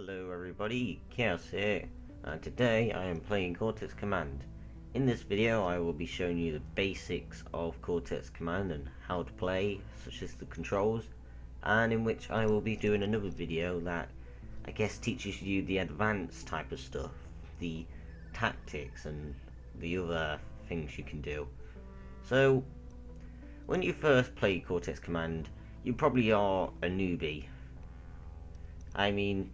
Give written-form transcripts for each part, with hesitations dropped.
Hello everybody, Chaos here, and today I am playing Cortex Command. In this video I will be showing you the basics of Cortex Command and how to play, such as the controls, and in which I will be doing another video that I guess teaches you the advanced type of stuff, the tactics and the other things you can do. So, when you first play Cortex Command, you probably are a newbie. I mean,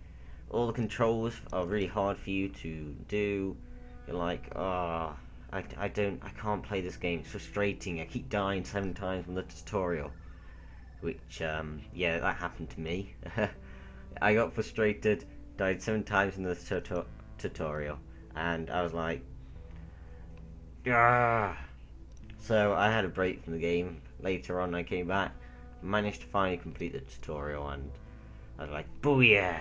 all the controls are really hard for you to do. You're like, I can't play this game, it's frustrating, I keep dying 7 times in the tutorial. Which, yeah, that happened to me. I got frustrated, died 7 times in the tutorial, and I was like, ah. So I had a break from the game. Later on I came back, managed to finally complete the tutorial, and I was like, booyah!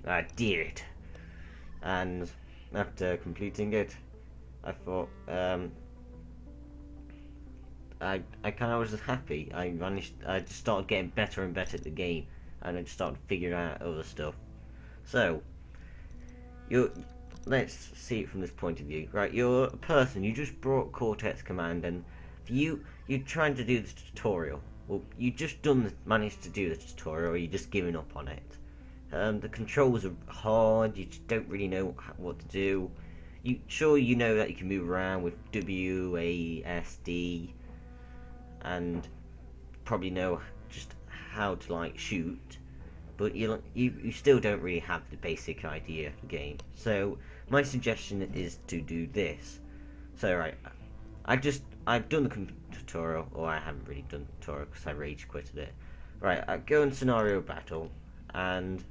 I did it. And after completing it, I thought, I kind of was just happy. I just started getting better and better at the game, and I just started figuring out other stuff. So, let's see it from this point of view. Right, you're a person, you just brought Cortex Command, and you're trying to do the tutorial. Well, you just managed to do the tutorial, or you're just giving up on it. The controls are hard, you just don't really know what to do. You know that you can move around with W, A, S, D, and probably know just how to like shoot, but you still don't really have the basic idea of the game. So my suggestion is to do this. So right, I've done the tutorial, or I haven't really done the tutorial because I rage quitted it. Right, I go in scenario battle, and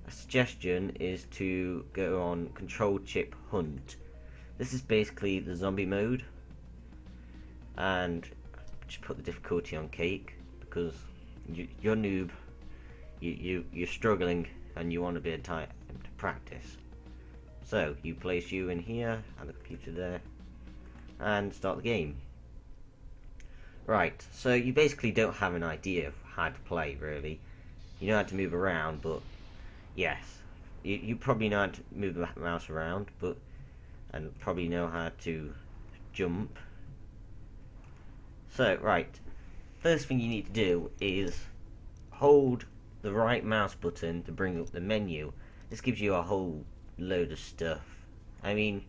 a suggestion is to go on control chip hunt. This is basically the zombie mode, and just put the difficulty on cake because you're a noob, you're struggling, and you want a bit of time to practice. So you place you in here and the computer there, and start the game. Right, so you basically don't have an idea of how to play really. You know how to move around, but yes, you probably know how to move the mouse around, and probably know how to jump. So, right, first thing you need to do is hold the right mouse button to bring up the menu. This gives you a whole load of stuff. I mean,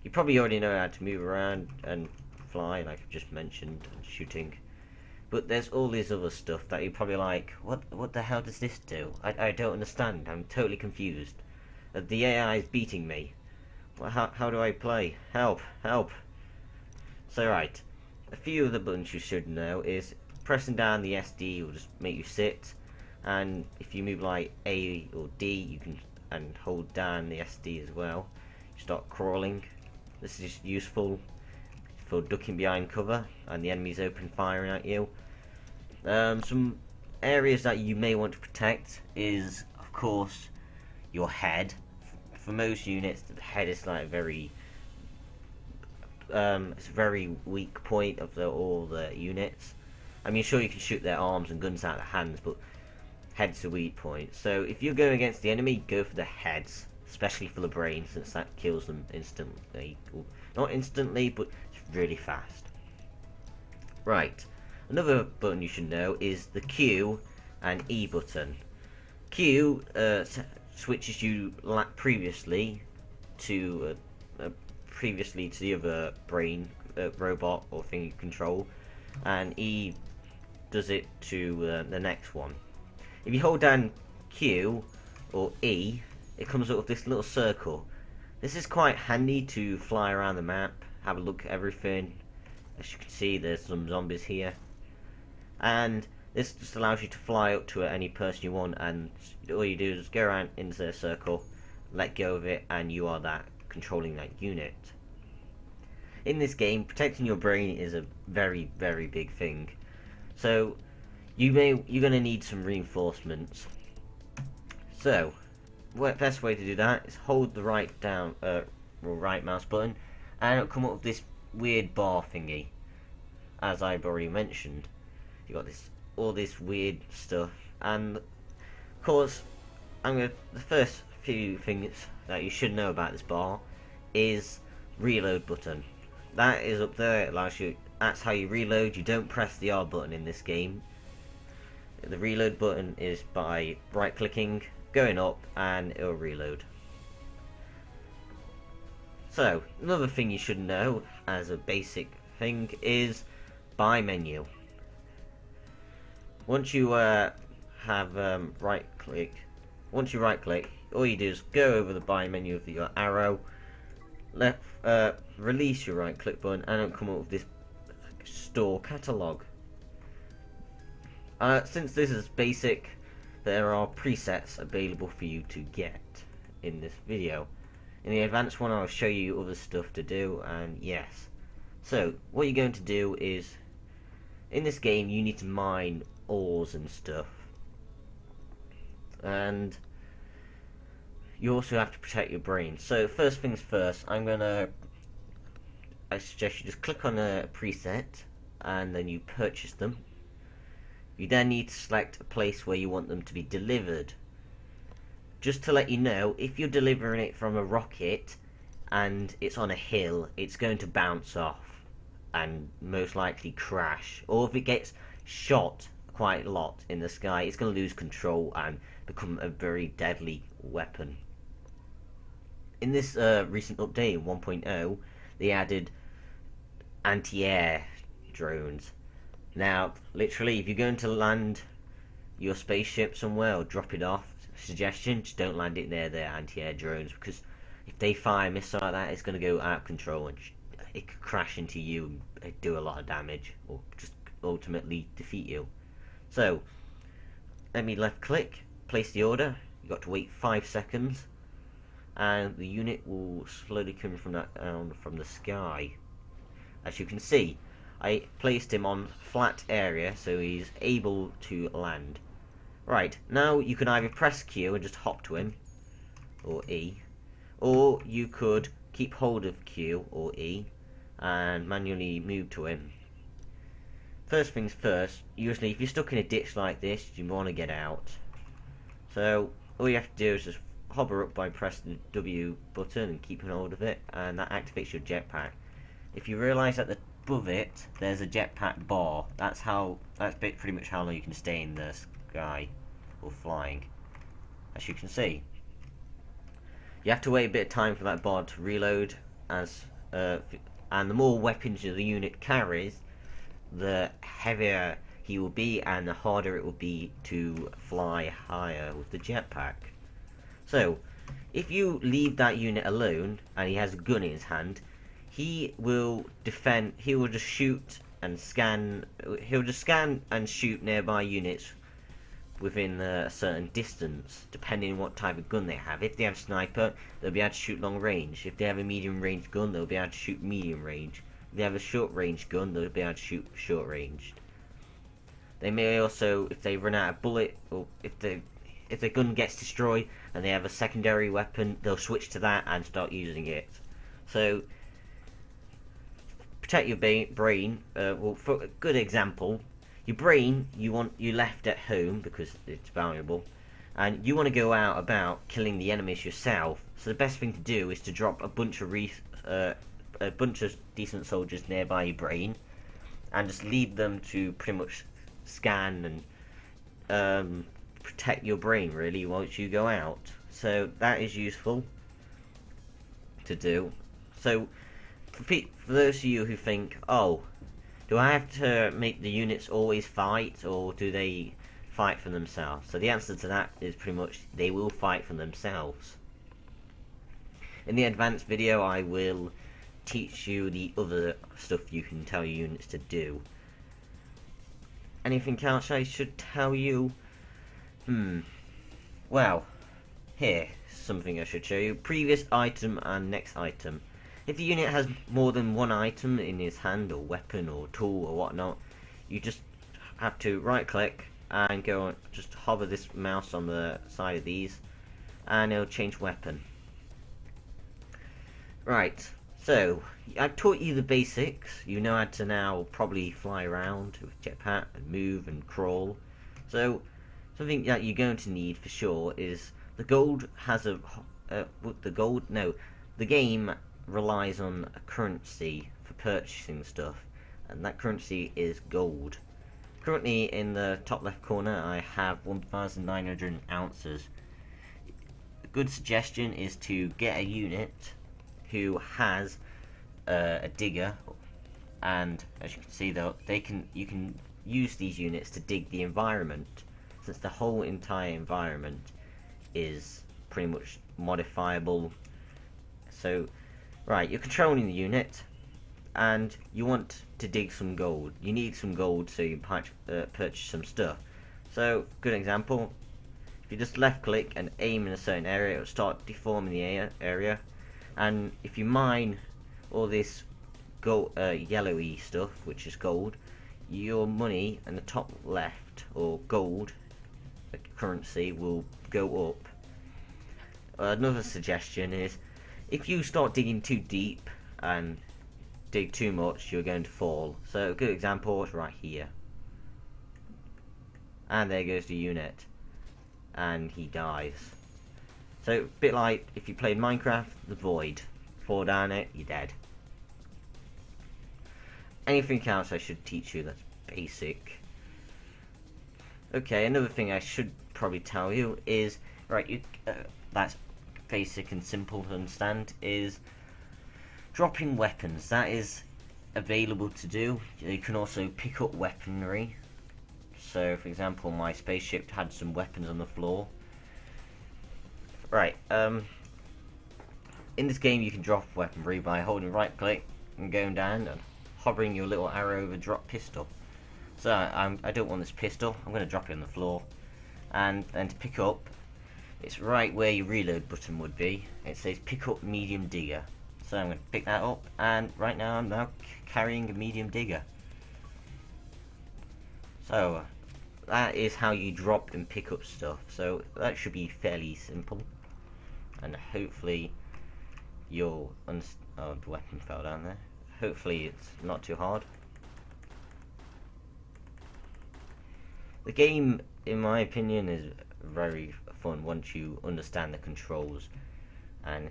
you probably already know how to move around and fly, like I just mentioned, and shooting. But there's all this other stuff that you're probably like, what the hell does this do? I don't understand, I'm totally confused. The AI is beating me. Well, how do I play? Help, help. So right, a few of the buttons you should know is pressing down the SD will just make you sit, and if you move like A or D, you can, and hold down the SD as well, you start crawling. This is useful for ducking behind cover and the enemies open firing at you. Some areas that you may want to protect is, of course, your head. For most units, the head is like it's a very weak point of all the units. I mean, sure, you can shoot their arms and guns out of their hands, but head's a weak point. So if you're going against the enemy, go for the heads, especially for the brain, since that kills them instantly. Well, not instantly, but really fast. Right, another button you should know is the Q and E button. Q switches you previously to the other brain robot or thing you control, and E does it to the next one. If you hold down Q or E, it comes up with this little circle. This is quite handy to fly around the map, have a look at everything. As you can see, there's some zombies here, and this just allows you to fly up to any person you want, and all you do is go around into their circle, let go of it, and you are that controlling that unit. In this game, protecting your brain is a very, very big thing. So you're going to need some reinforcements. So best way to do that is hold the right mouse button, and it'll come up with this weird bar thingy. As I've already mentioned, you got all this weird stuff, and of course the first few things that you should know about this bar is reload button. That is up there. It allows you. That's how you reload. You don't press the R button in this game. The reload button is by right clicking, going up, and it'll reload. So another thing you should know as a basic thing is buy menu. Once you have right click, all you do is go over the buy menu with your arrow, left, release your right click button, and it'll come up with this store catalog. Since this is basic, there are presets available for you to get in this video. In the advanced one, I'll show you other stuff to do, and yes. So, what you're going to do is, in this game, you need to mine ores and stuff. And you also have to protect your brain. So, first things first, I suggest you just click on a preset, and then you purchase them. You then need to select a place where you want them to be delivered. Just to let you know, if you're delivering it from a rocket and it's on a hill, it's going to bounce off and most likely crash. Or if it gets shot quite a lot in the sky, it's going to lose control and become a very deadly weapon. In this recent update 1.0, they added anti-air drones. Now, literally, if you're going to land your spaceship somewhere or drop it off, suggestion, just don't land it near their anti-air drones, because if they fire a missile like that, it's going to go out of control and it could crash into you and do a lot of damage, or just ultimately defeat you. So, let me left click, place the order. You've got to wait 5 seconds, and the unit will slowly come from from the sky. As you can see, I placed him on flat area, so he's able to land. Right, now you can either press Q and just hop to him, or E, or you could keep hold of Q or E and manually move to him. First things first, usually if you're stuck in a ditch like this, you want to get out. So all you have to do is just hover up by pressing the W button and keeping hold of it, and that activates your jetpack. If you realise that above it there's a jetpack bar, that's pretty much how long you can stay in the sky or flying. As you can see, you have to wait a bit of time for that bar to reload, and the more weapons the unit carries, the heavier he will be and the harder it will be to fly higher with the jetpack. So if you leave that unit alone and he has a gun in his hand, he will just shoot and scan. He'll just scan and shoot nearby units within a certain distance, depending on what type of gun they have. If they have a sniper, they'll be able to shoot long range. If they have a medium range gun, they'll be able to shoot medium range. If they have a short range gun, they'll be able to shoot short range. They may also, if they run out of bullet, or if the gun gets destroyed and they have a secondary weapon, they'll switch to that and start using it. So protect your brain. Well, for a good example, your brain you left at home because it's valuable, and you want to go out about killing the enemies yourself. So the best thing to do is to drop a bunch of decent soldiers nearby your brain, and just leave them to pretty much scan and protect your brain really once you go out. So that is useful to do. So for those of you who think, oh, do I have to make the units always fight, or do they fight for themselves? So the answer to that is pretty much they will fight for themselves. In the advanced video, I will teach you the other stuff you can tell your units to do. Anything else I should tell you? Well, here's something I should show you. Previous item and next item. If the unit has more than one item in his hand, or weapon, or tool, or whatnot, you just have to right click and go on, just hover this mouse on the side of these, and it'll change weapon. Right, so I've taught you the basics. You know how to now probably fly around with jetpack and move and crawl. So something that you're going to need for sure is The gold has the gold, no, the game relies on a currency for purchasing stuff, and that currency is gold. Currently in the top left corner I have 1,900 ounces. A good suggestion is to get a unit who has a digger, and as you can see though, you can use these units to dig the environment, since the whole entire environment is pretty much modifiable. So, right, you're controlling the unit, and you want to dig some gold. You need some gold so you can purchase some stuff. So, good example, if you just left click and aim in a certain area, it will start deforming the area. And if you mine all this gold, yellowy stuff, which is gold, your money in the top left, or gold, the currency, will go up. Another suggestion is, if you start digging too deep and dig too much, you're going to fall. So a good example is right here. And there goes the unit. And he dies. So a bit like if you played Minecraft, the void. Fall down it, you're dead. Anything else I should teach you that's basic? Okay, another thing I should probably tell you is, right, that's basic and simple to understand, is dropping weapons. That is available to do. You can also pick up weaponry. So for example, my spaceship had some weapons on the floor. Right, in this game you can drop weaponry by holding right click and going down and hovering your little arrow over drop pistol. So I don't want this pistol, I'm going to drop it on the floor, and then to pick up, it's right where your reload button would be. It says pick up medium digger. So I'm going to pick that up, and right now I'm now carrying a medium digger. So that is how you drop and pick up stuff. So that should be fairly simple, and hopefully you'll oh, the weapon fell down there. Hopefully it's not too hard. The game, in my opinion, is very fun once you understand the controls, and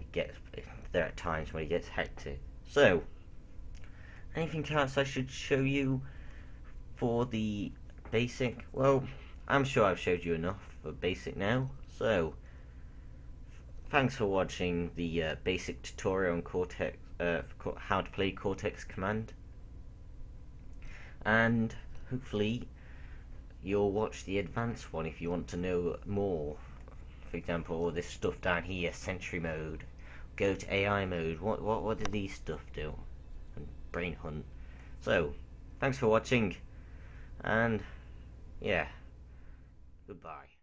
there are times when it gets hectic. So, anything else I should show you for the basic? Well, I'm sure I've showed you enough for basic now. So, thanks for watching the basic tutorial on Cortex, how to play Cortex Command, and hopefully you'll watch the advanced one if you want to know more. For example, all this stuff down here, Sentry mode, go to AI mode, what did these stuff do, and Brain Hunt. So, thanks for watching, and yeah, goodbye.